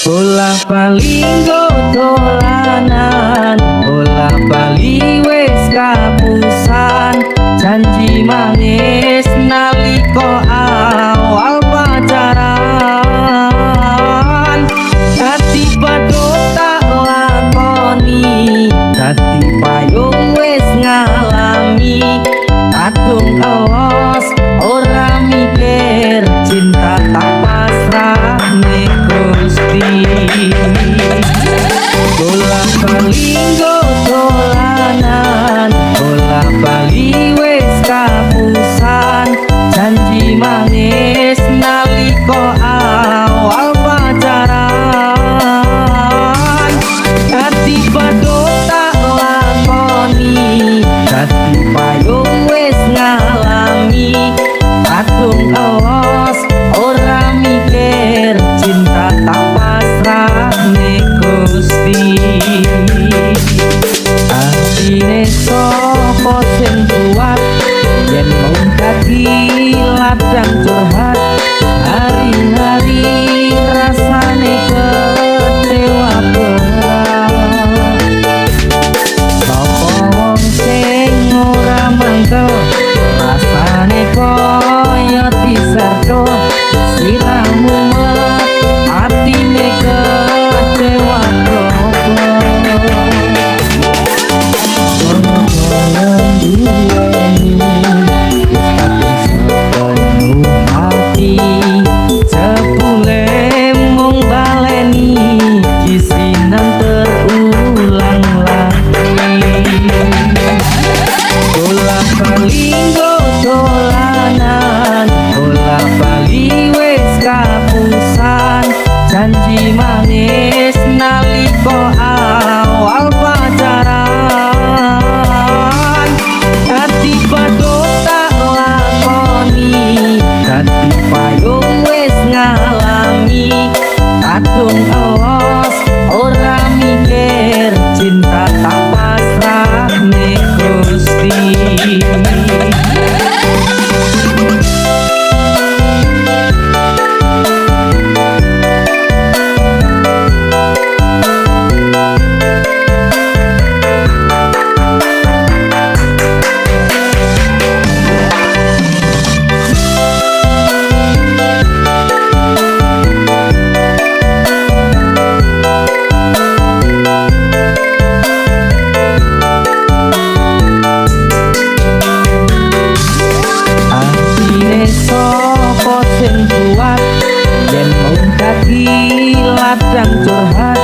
Bola bali nggo dolanan, bola bali wis kapusan. Janji manis nalika awal pacaran, dadi badhe tak lakoni, dadi payung wis ngalami. Kadung elos ora mikir, cinta tak pasrah ning Gusti. Bola bali nggo dolanan, bola bali wis kapusan. Janji manis nalika awal pacaran, dadi badhe tak lakoni, dadi payung wis ngalami. Kadung elos ora mikir, cinta tak pasrah ning Gusti. Atine sapa sing kuat yen mau dadi ladang curhat. Hari-hari rasane kecewa berat. Sapa wong sing ora mangkel, rasane koyo diserto. Siramu melet, atine kecewa janji manis nalika awal pacaran, dadi badhe tak lakoni, dadi payung wis ngalami. Kadung elos ora mikir, cinta tak pasrah ning Gusti. Sapa sing kuat yen mau dadi ladang curhat.